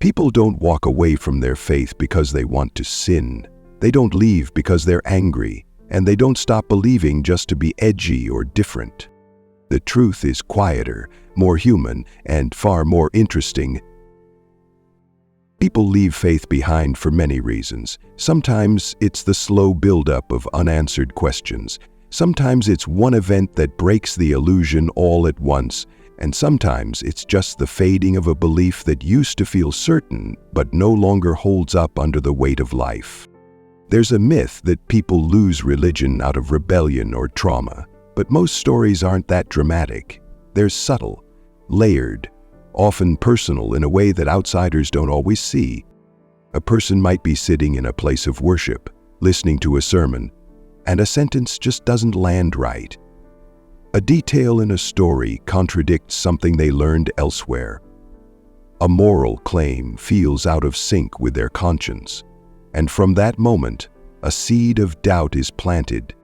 People don't walk away from their faith because they want to sin. They don't leave because they're angry, and they don't stop believing just to be edgy or different. The truth is quieter, more human, and far more interesting. People leave faith behind for many reasons. Sometimes it's the slow buildup of unanswered questions. Sometimes it's one event that breaks the illusion all at once. And sometimes it's just the fading of a belief that used to feel certain but no longer holds up under the weight of life. There's a myth that people lose religion out of rebellion or trauma, but most stories aren't that dramatic. They're subtle, layered, often personal in a way that outsiders don't always see. A person might be sitting in a place of worship, listening to a sermon, and a sentence just doesn't land right. A detail in a story contradicts something they learned elsewhere. A moral claim feels out of sync with their conscience, and from that moment, a seed of doubt is planted.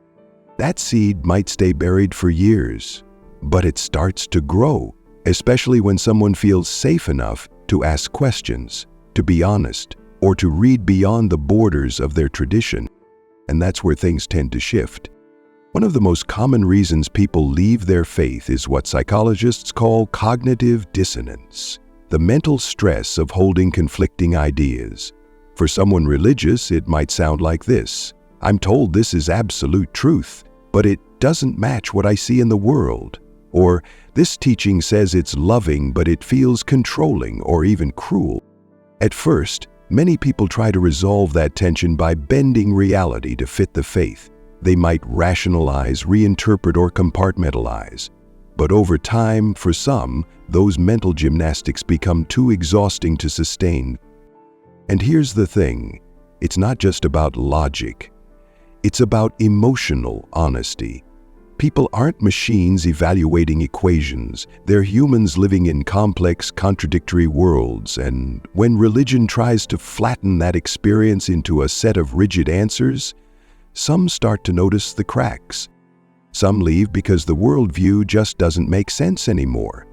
That seed might stay buried for years, but it starts to grow, especially when someone feels safe enough to ask questions, to be honest, or to read beyond the borders of their tradition. And that's where things tend to shift. One of the most common reasons people leave their faith is what psychologists call cognitive dissonance, the mental stress of holding conflicting ideas. For someone religious, it might sound like this: I'm told this is absolute truth, but it doesn't match what I see in the world. Or, this teaching says it's loving, but it feels controlling or even cruel. At first, many people try to resolve that tension by bending reality to fit the faith. They might rationalize, reinterpret, or compartmentalize. But over time, for some, those mental gymnastics become too exhausting to sustain. And here's the thing: it's not just about logic. It's about emotional honesty. People aren't machines evaluating equations. They're humans living in complex, contradictory worlds, and when religion tries to flatten that experience into a set of rigid answers, some start to notice the cracks. Some leave because the worldview just doesn't make sense anymore.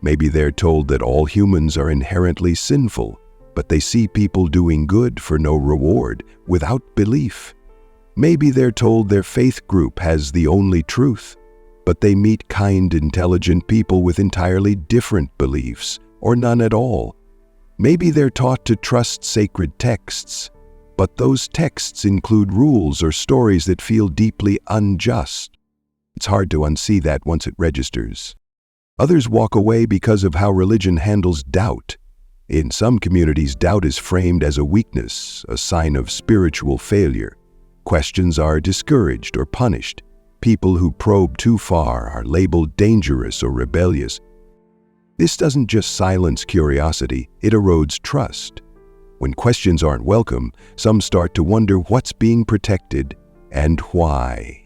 Maybe they're told that all humans are inherently sinful, but they see people doing good for no reward, without belief. Maybe they're told their faith group has the only truth, but they meet kind, intelligent people with entirely different beliefs, or none at all. Maybe they're taught to trust sacred texts, but those texts include rules or stories that feel deeply unjust. It's hard to unsee that once it registers. Others walk away because of how religion handles doubt. In some communities, doubt is framed as a weakness, a sign of spiritual failure. Questions are discouraged or punished. People who probe too far are labeled dangerous or rebellious. This doesn't just silence curiosity, it erodes trust. When questions aren't welcome, some start to wonder what's being protected and why.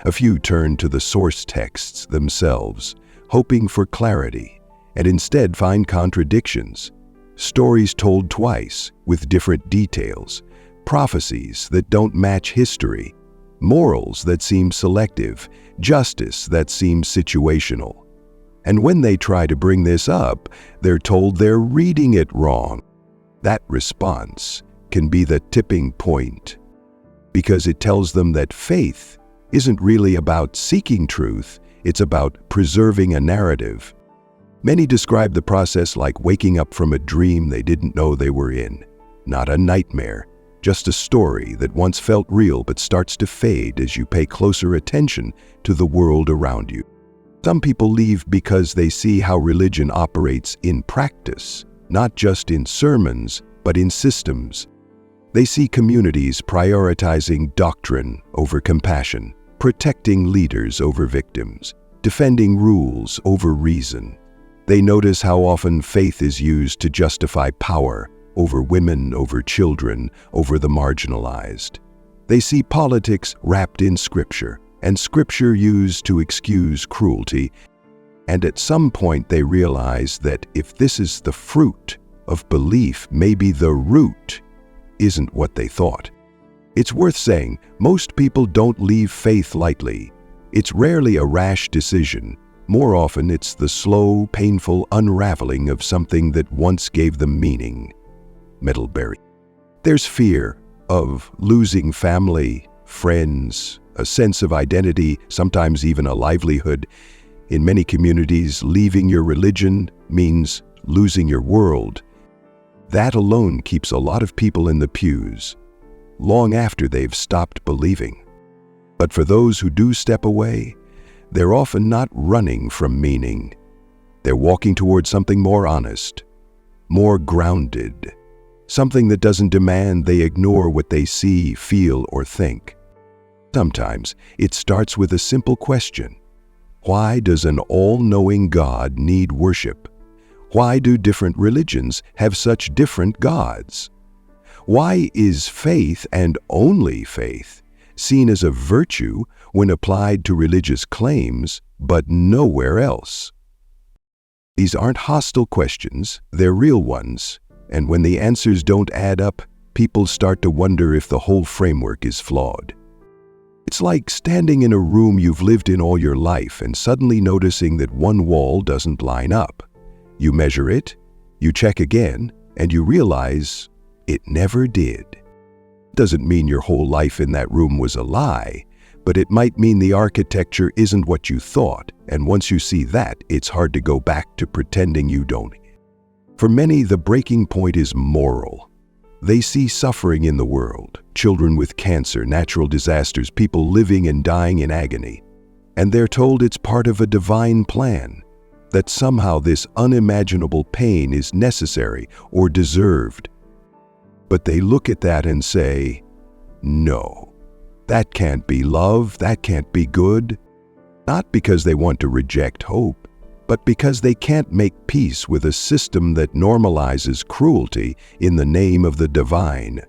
A few turn to the source texts themselves, hoping for clarity, and instead find contradictions. Stories told twice, with different details, prophecies that don't match history, morals that seem selective, justice that seems situational. And when they try to bring this up, they're told they're reading it wrong. That response can be the tipping point, because it tells them that faith isn't really about seeking truth, it's about preserving a narrative. Many describe the process like waking up from a dream they didn't know they were in. Not a nightmare, just a story that once felt real but starts to fade as you pay closer attention to the world around you. Some people leave because they see how religion operates in practice, not just in sermons, but in systems. They see communities prioritizing doctrine over compassion, protecting leaders over victims, defending rules over reason. They notice how often faith is used to justify power over women, over children, over the marginalized. They see politics wrapped in scripture, and scripture used to excuse cruelty. And at some point they realize that if this is the fruit of belief, maybe the root isn't what they thought. It's worth saying, most people don't leave faith lightly. It's rarely a rash decision. More often, it's the slow, painful unraveling of something that once gave them meaning. Middlebury. There's fear of losing family, friends, a sense of identity, sometimes even a livelihood. In many communities, leaving your religion means losing your world. That alone keeps a lot of people in the pews, long after they've stopped believing. But for those who do step away, they're often not running from meaning. They're walking towards something more honest, more grounded, something that doesn't demand they ignore what they see, feel, or think. Sometimes it starts with a simple question. Why does an all-knowing God need worship? Why do different religions have such different gods? Why is faith, and only faith, seen as a virtue when applied to religious claims, but nowhere else? These aren't hostile questions, they're real ones, and when the answers don't add up, people start to wonder if the whole framework is flawed. It's like standing in a room you've lived in all your life and suddenly noticing that one wall doesn't line up. You measure it, you check again, and you realize it never did. Doesn't mean your whole life in that room was a lie, but it might mean the architecture isn't what you thought, and once you see that, it's hard to go back to pretending you don't. For many, the breaking point is moral. They see suffering in the world, children with cancer, natural disasters, people living and dying in agony, and they're told it's part of a divine plan, that somehow this unimaginable pain is necessary or deserved. But they look at that and say, no, that can't be love, that can't be good. Not because they want to reject hope, but because they can't make peace with a system that normalizes cruelty in the name of the divine.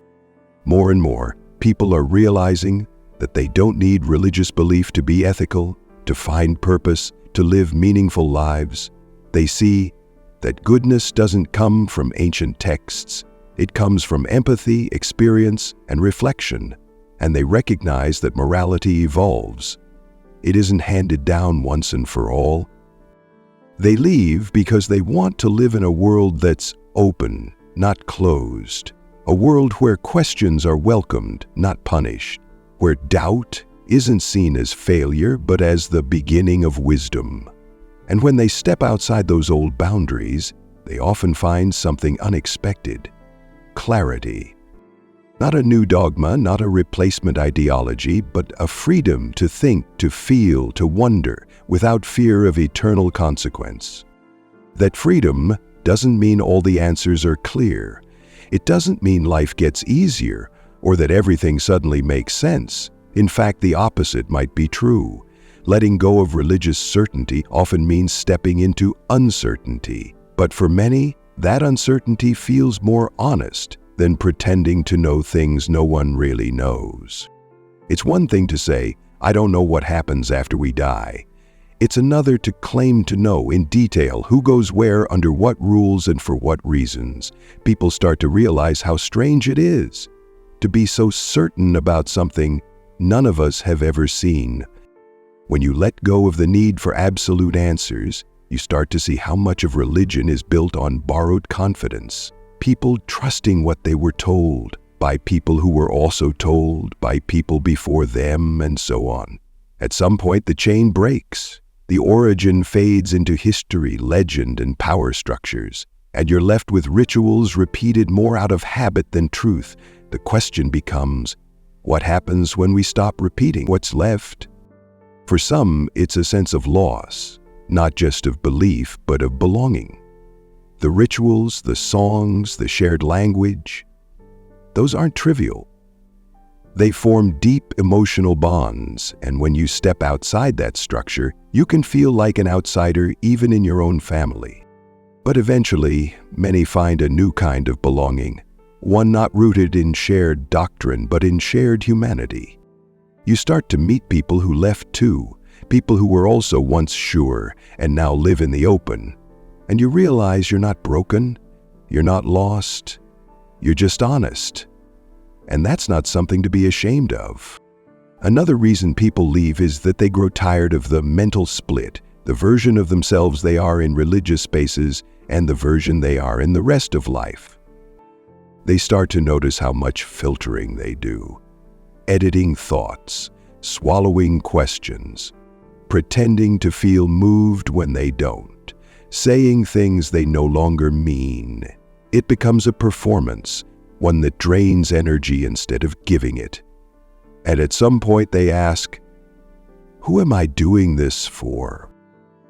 More and more, people are realizing that they don't need religious belief to be ethical, to find purpose, to live meaningful lives. They see that goodness doesn't come from ancient texts. It comes from empathy, experience, and reflection, and they recognize that morality evolves. It isn't handed down once and for all. They leave because they want to live in a world that's open, not closed. A world where questions are welcomed, not punished. Where doubt isn't seen as failure, but as the beginning of wisdom. And when they step outside those old boundaries, they often find something unexpected. Clarity. Not a new dogma, not a replacement ideology, but a freedom to think, to feel, to wonder, without fear of eternal consequence. That freedom doesn't mean all the answers are clear. It doesn't mean life gets easier, or that everything suddenly makes sense. In fact, the opposite might be true. Letting go of religious certainty often means stepping into uncertainty. But for many, that uncertainty feels more honest than pretending to know things no one really knows. It's one thing to say, I don't know what happens after we die. It's another to claim to know in detail who goes where, under what rules, and for what reasons. People start to realize how strange it is to be so certain about something none of us have ever seen. When you let go of the need for absolute answers, you start to see how much of religion is built on borrowed confidence. People trusting what they were told, by people who were also told, by people before them, and so on. At some point, the chain breaks. The origin fades into history, legend, and power structures, and you're left with rituals repeated more out of habit than truth. The question becomes, what happens when we stop repeating what's left? For some, it's a sense of loss, not just of belief, but of belonging. The rituals, the songs, the shared language, those aren't trivial. They form deep emotional bonds, and when you step outside that structure, you can feel like an outsider even in your own family. But eventually, many find a new kind of belonging, one not rooted in shared doctrine, but in shared humanity. You start to meet people who left too, people who were also once sure and now live in the open. And you realize you're not broken, you're not lost, you're just honest. And that's not something to be ashamed of. Another reason people leave is that they grow tired of the mental split the version of themselves they are in religious spaces and the version they are in the rest of life. They start to notice how much filtering they do, editing thoughts, swallowing questions, pretending to feel moved when they don't, saying things they no longer mean. It becomes a performance, one that drains energy instead of giving it. And at some point they ask, "Who am I doing this for?"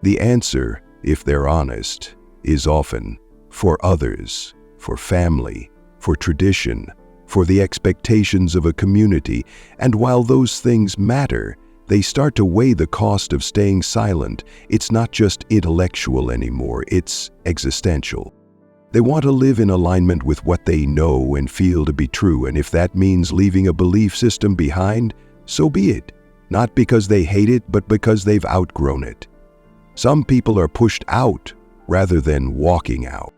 The answer, if they're honest, is often for others, for family, for tradition, for the expectations of a community. And while those things matter, they start to weigh the cost of staying silent. It's not just intellectual anymore, it's existential. They want to live in alignment with what they know and feel to be true, and if that means leaving a belief system behind, so be it. Not because they hate it, but because they've outgrown it. Some people are pushed out rather than walking out.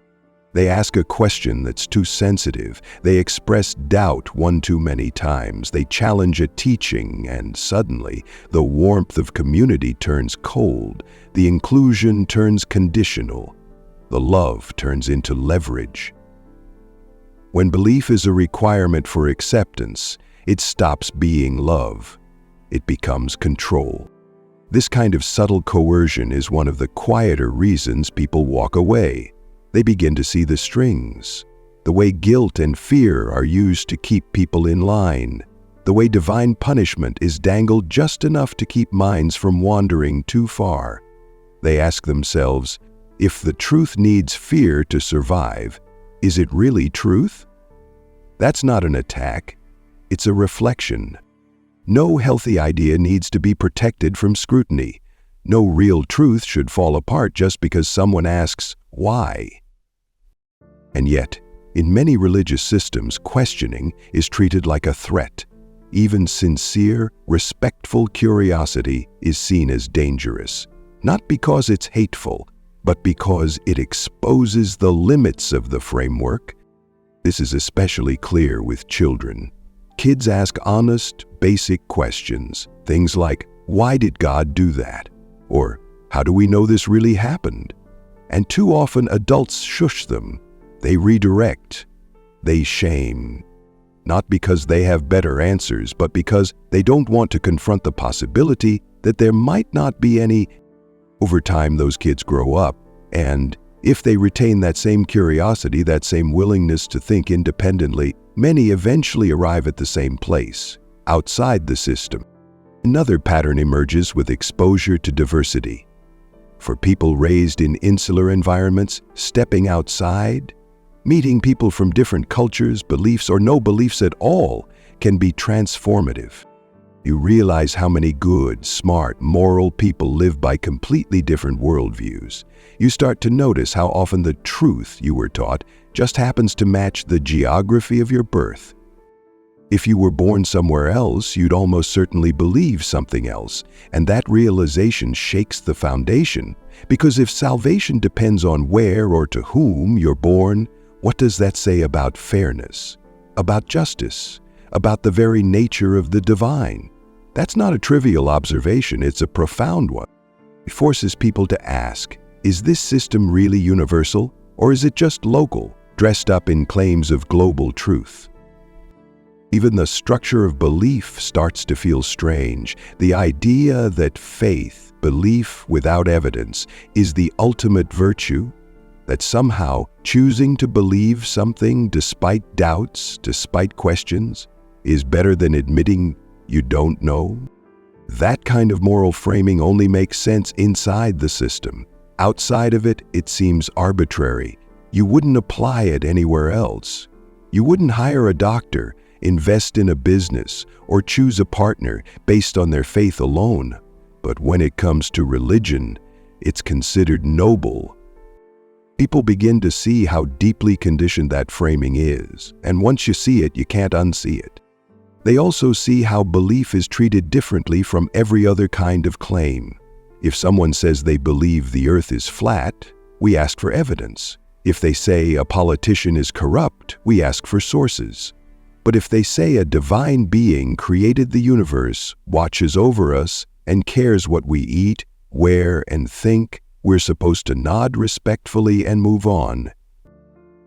They ask a question that's too sensitive. They express doubt one too many times. They challenge a teaching, and suddenly the warmth of community turns cold. The inclusion turns conditional. The love turns into leverage. When belief is a requirement for acceptance, it stops being love. It becomes control. This kind of subtle coercion is one of the quieter reasons people walk away. They begin to see the strings, the way guilt and fear are used to keep people in line, the way divine punishment is dangled just enough to keep minds from wandering too far. They ask themselves, if the truth needs fear to survive, is it really truth? That's not an attack, it's a reflection. No healthy idea needs to be protected from scrutiny. No real truth should fall apart just because someone asks, why? And yet, in many religious systems, questioning is treated like a threat. Even sincere, respectful curiosity is seen as dangerous, not because it's hateful, but because it exposes the limits of the framework. This is especially clear with children. Kids ask honest, basic questions, things like, why did God do that? Or, how do we know this really happened? And too often adults shush them. They redirect. They shame. Not because they have better answers, but because they don't want to confront the possibility that there might not be any. Over time, those kids grow up, and if they retain that same curiosity, that same willingness to think independently, many eventually arrive at the same place, outside the system. Another pattern emerges with exposure to diversity. For people raised in insular environments, stepping outside, meeting people from different cultures, beliefs, or no beliefs at all can be transformative. You realize how many good, smart, moral people live by completely different worldviews. You start to notice how often the truth you were taught just happens to match the geography of your birth. If you were born somewhere else, you'd almost certainly believe something else, and that realization shakes the foundation, because if salvation depends on where or to whom you're born, what does that say about fairness, about justice, about the very nature of the divine? That's not a trivial observation, it's a profound one. It forces people to ask, is this system really universal, or is it just local, dressed up in claims of global truth? Even the structure of belief starts to feel strange. The idea that faith, belief without evidence, is the ultimate virtue, that somehow choosing to believe something despite doubts, despite questions, is better than admitting you don't know. That kind of moral framing only makes sense inside the system. Outside of it, it seems arbitrary. You wouldn't apply it anywhere else. You wouldn't hire a doctor, invest in a business, or choose a partner based on their faith alone. But when it comes to religion, it's considered noble. People begin to see how deeply conditioned that framing is, and once you see it, you can't unsee it. They also see how belief is treated differently from every other kind of claim. If someone says they believe the earth is flat, we ask for evidence. If they say a politician is corrupt, we ask for sources. But if they say a divine being created the universe, watches over us, and cares what we eat, wear, and think, we're supposed to nod respectfully and move on.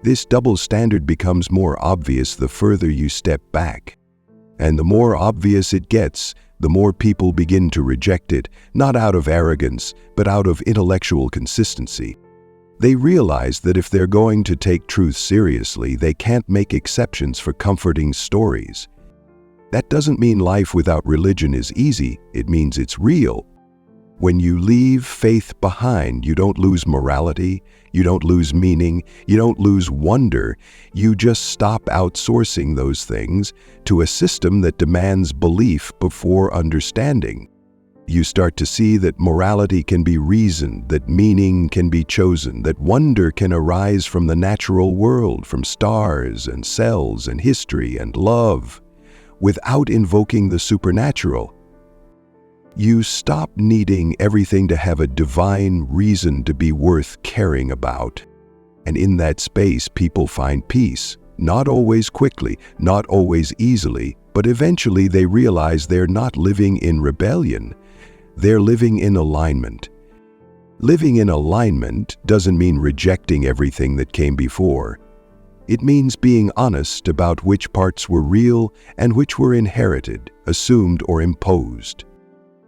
This double standard becomes more obvious the further you step back. And the more obvious it gets, the more people begin to reject it, not out of arrogance, but out of intellectual consistency. They realize that if they're going to take truth seriously, they can't make exceptions for comforting stories. That doesn't mean life without religion is easy, it means it's real. When you leave faith behind, you don't lose morality, you don't lose meaning, you don't lose wonder, you just stop outsourcing those things to a system that demands belief before understanding. You start to see that morality can be reasoned, that meaning can be chosen, that wonder can arise from the natural world, from stars and cells and history and love, without invoking the supernatural. You stop needing everything to have a divine reason to be worth caring about. And in that space, people find peace, not always quickly, not always easily, but eventually they realize they're not living in rebellion. They're living in alignment. Living in alignment doesn't mean rejecting everything that came before. It means being honest about which parts were real and which were inherited, assumed, or imposed.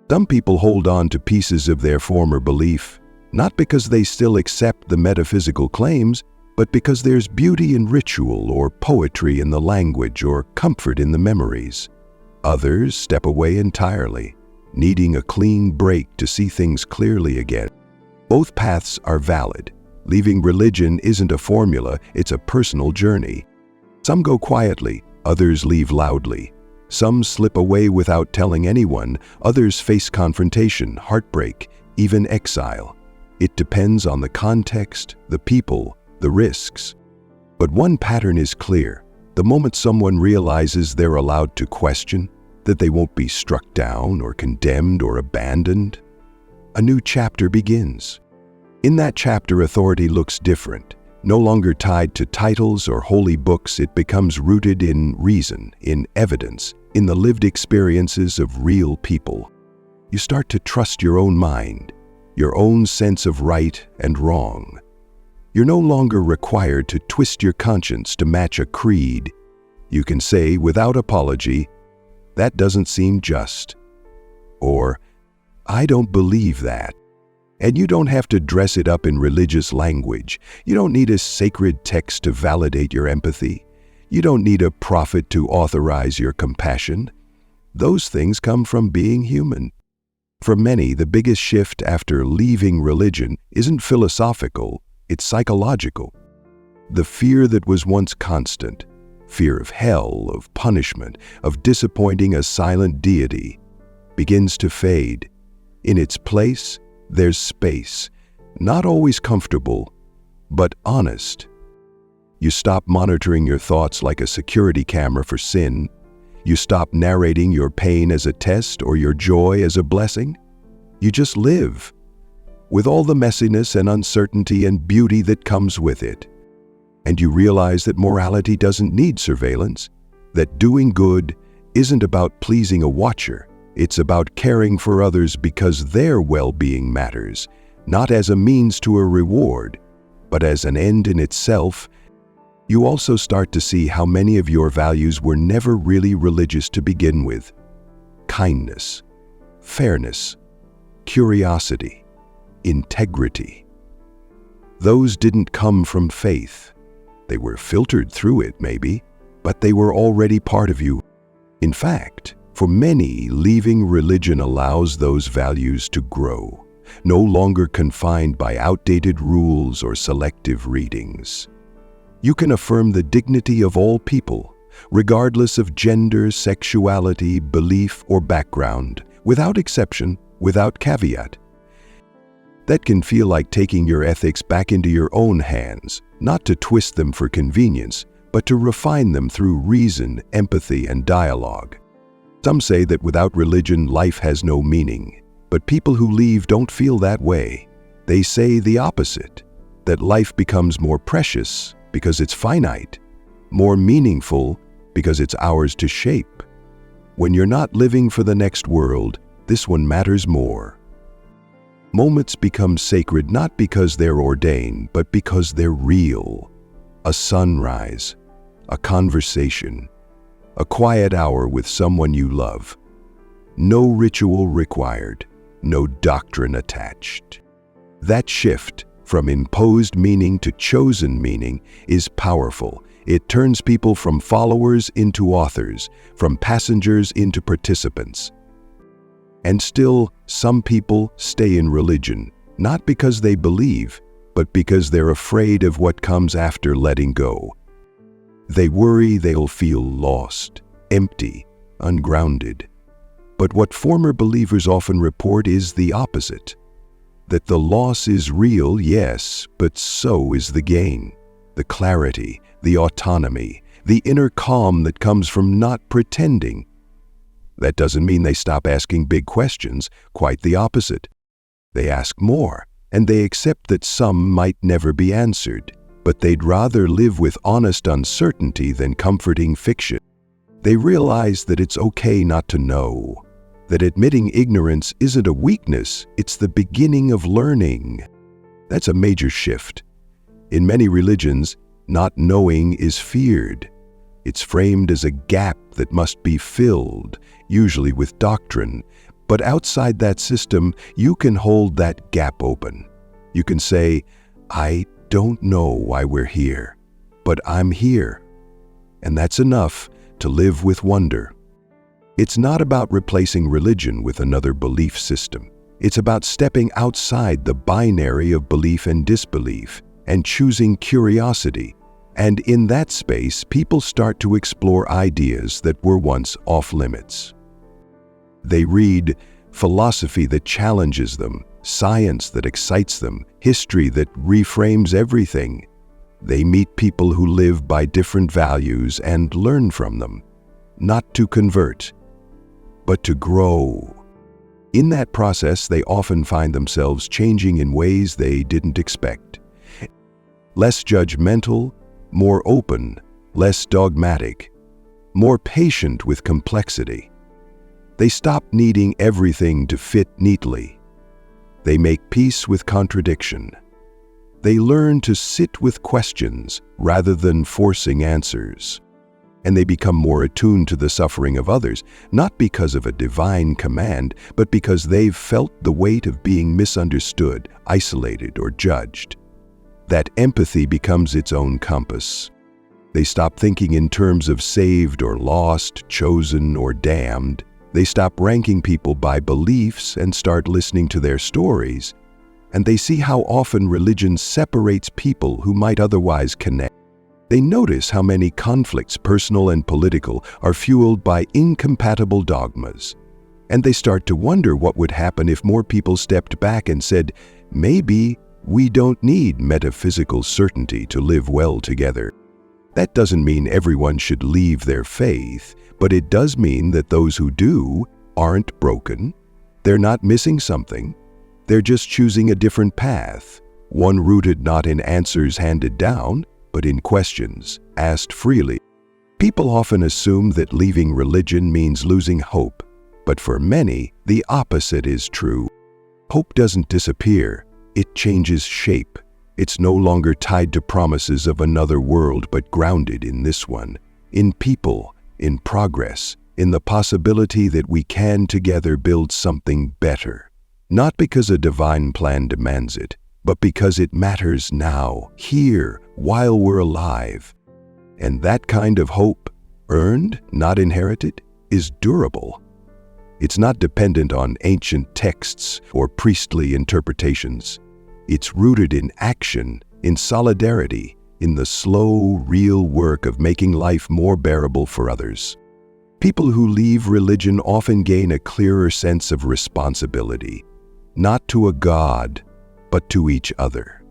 Some people hold on to pieces of their former belief, not because they still accept the metaphysical claims, but because there's beauty in ritual or poetry in the language or comfort in the memories. Others step away entirely, needing a clean break to see things clearly again. Both paths are valid. Leaving religion isn't a formula, it's a personal journey. Some go quietly, others leave loudly. Some slip away without telling anyone, others face confrontation, heartbreak, even exile. It depends on the context, the people, the risks. But one pattern is clear. The moment someone realizes they're allowed to question, that they won't be struck down or condemned or abandoned, a new chapter begins. In that chapter, authority looks different. No longer tied to titles or holy books, it becomes rooted in reason, in evidence, in the lived experiences of real people. You start to trust your own mind, your own sense of right and wrong. You're no longer required to twist your conscience to match a creed. You can say without apology, "That doesn't seem just," or "I don't believe that." And you don't have to dress it up in religious language. You don't need a sacred text to validate your empathy. You don't need a prophet to authorize your compassion. Those things come from being human. For many, the biggest shift after leaving religion isn't philosophical, it's psychological. The fear that was once constant, fear of hell, of punishment, of disappointing a silent deity, begins to fade. In its place, there's space, not always comfortable, but honest. You stop monitoring your thoughts like a security camera for sin. You stop narrating your pain as a test or your joy as a blessing. You just live, with all the messiness and uncertainty and beauty that comes with it. And you realize that morality doesn't need surveillance, that doing good isn't about pleasing a watcher. It's about caring for others because their well-being matters, not as a means to a reward, but as an end in itself. You also start to see how many of your values were never really religious to begin with. Kindness, fairness, curiosity, integrity. Those didn't come from faith. They were filtered through it, maybe, but they were already part of you. In fact, for many, leaving religion allows those values to grow, no longer confined by outdated rules or selective readings. You can affirm the dignity of all people, regardless of gender, sexuality, belief, or background, without exception, without caveat. That can feel like taking your ethics back into your own hands, not to twist them for convenience, but to refine them through reason, empathy, and dialogue. Some say that without religion, life has no meaning, but people who leave don't feel that way. They say the opposite, that life becomes more precious because it's finite, more meaningful because it's ours to shape. When you're not living for the next world, this one matters more. Moments become sacred not because they're ordained, but because they're real. A sunrise, a conversation, a quiet hour with someone you love. No ritual required, no doctrine attached. That shift from imposed meaning to chosen meaning is powerful. It turns people from followers into authors, from passengers into participants. And still, some people stay in religion, not because they believe, but because they're afraid of what comes after letting go. They worry they'll feel lost, empty, ungrounded. But what former believers often report is the opposite. That the loss is real, yes, but so is the gain. The clarity, the autonomy, the inner calm that comes from not pretending. That doesn't mean they stop asking big questions, quite the opposite. They ask more, and they accept that some might never be answered, but they'd rather live with honest uncertainty than comforting fiction. They realize that it's okay not to know, that admitting ignorance isn't a weakness, it's the beginning of learning. That's a major shift. In many religions, not knowing is feared. It's framed as a gap that must be filled, usually with doctrine. But outside that system, you can hold that gap open. You can say, I don't know why we're here, but I'm here. And that's enough to live with wonder. It's not about replacing religion with another belief system. It's about stepping outside the binary of belief and disbelief and choosing curiosity. And in that space, people start to explore ideas that were once off limits. They read philosophy that challenges them, science that excites them, history that reframes everything. They meet people who live by different values and learn from them, not to convert, but to grow. In that process, they often find themselves changing in ways they didn't expect. Less judgmental, more open, less dogmatic, more patient with complexity. They stop needing everything to fit neatly. They make peace with contradiction. They learn to sit with questions rather than forcing answers. And they become more attuned to the suffering of others, not because of a divine command, but because they've felt the weight of being misunderstood, isolated, or judged. That empathy becomes its own compass. They stop thinking in terms of saved or lost, chosen or damned. They stop ranking people by beliefs and start listening to their stories. And they see how often religion separates people who might otherwise connect. They notice how many conflicts, personal and political, are fueled by incompatible dogmas. And they start to wonder what would happen if more people stepped back and said, maybe we don't need metaphysical certainty to live well together. That doesn't mean everyone should leave their faith, but it does mean that those who do aren't broken. They're not missing something. They're just choosing a different path, one rooted not in answers handed down, but in questions asked freely. People often assume that leaving religion means losing hope, but for many, the opposite is true. Hope doesn't disappear. It changes shape. It's no longer tied to promises of another world, but grounded in this one, in people, in progress, in the possibility that we can together build something better. Not because a divine plan demands it, but because it matters now, here, while we're alive. And that kind of hope, earned, not inherited, is durable. It's not dependent on ancient texts or priestly interpretations. It's rooted in action, in solidarity, in the slow, real work of making life more bearable for others. People who leave religion often gain a clearer sense of responsibility, not to a God, but to each other.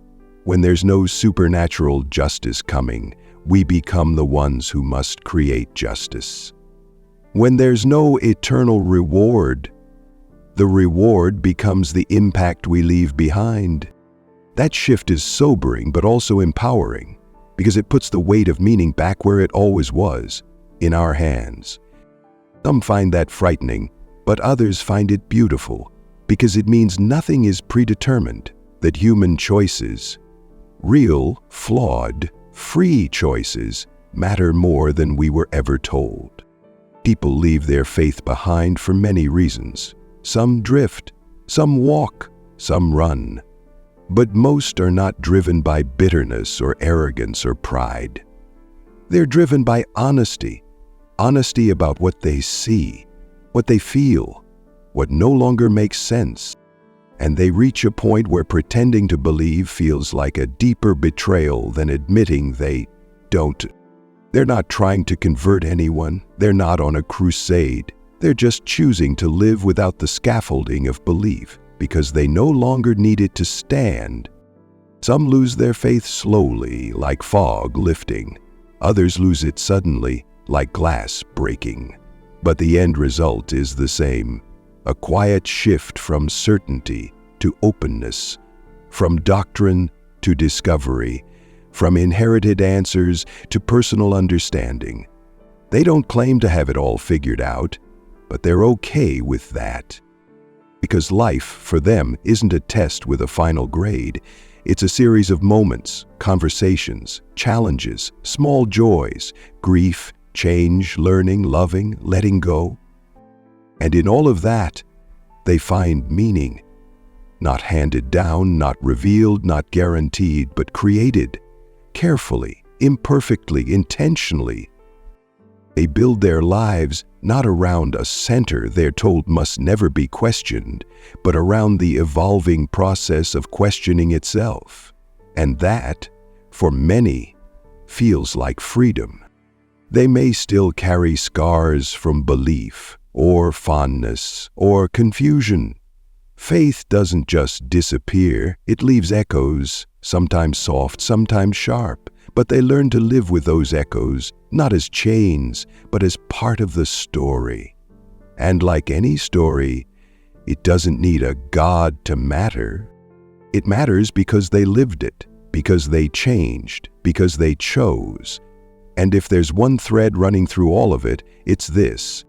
When there's no supernatural justice coming, we become the ones who must create justice. When there's no eternal reward, the reward becomes the impact we leave behind. That shift is sobering but also empowering, because it puts the weight of meaning back where it always was, in our hands. Some find that frightening, but others find it beautiful. because it means nothing is predetermined, that human choices, real, flawed, free choices, matter more than we were ever told. People leave their faith behind for many reasons. Some drift, some walk, some run. But most are not driven by bitterness or arrogance or pride. They're driven by honesty about what they see, what they feel, what no longer makes sense. And they reach a point where pretending to believe feels like a deeper betrayal than admitting they don't. They're not trying to convert anyone. They're not on a crusade. They're just choosing to live without the scaffolding of belief because they no longer need it to stand. Some lose their faith slowly, like fog lifting. Others lose it suddenly, like glass breaking. But the end result is the same: a quiet shift from certainty to openness, from doctrine to discovery, from inherited answers to personal understanding. They don't claim to have it all figured out, but they're okay with that. Because life, for them, isn't a test with a final grade. It's a series of moments, conversations, challenges, small joys, grief, change, learning, loving, letting go. And in all of that, they find meaning. Not handed down, not revealed, not guaranteed, but created, carefully, imperfectly, intentionally. They build their lives not around a center they're told must never be questioned, but around the evolving process of questioning itself. And that, for many, feels like freedom. They may still carry scars from belief, or fondness, or confusion. Faith doesn't just disappear, it leaves echoes, sometimes soft, sometimes sharp. But they learn to live with those echoes, not as chains, but as part of the story. And like any story, it doesn't need a God to matter. It matters because they lived it, because they changed, because they chose. And if there's one thread running through all of it, it's this: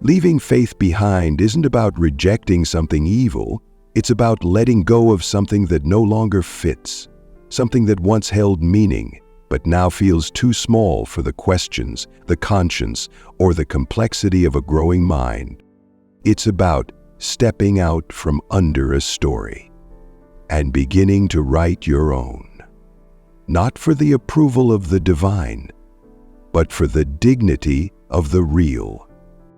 leaving faith behind isn't about rejecting something evil, it's about letting go of something that no longer fits, something that once held meaning, but now feels too small for the questions, the conscience, or the complexity of a growing mind. It's about stepping out from under a story and beginning to write your own, not for the approval of the divine, but for the dignity of the real.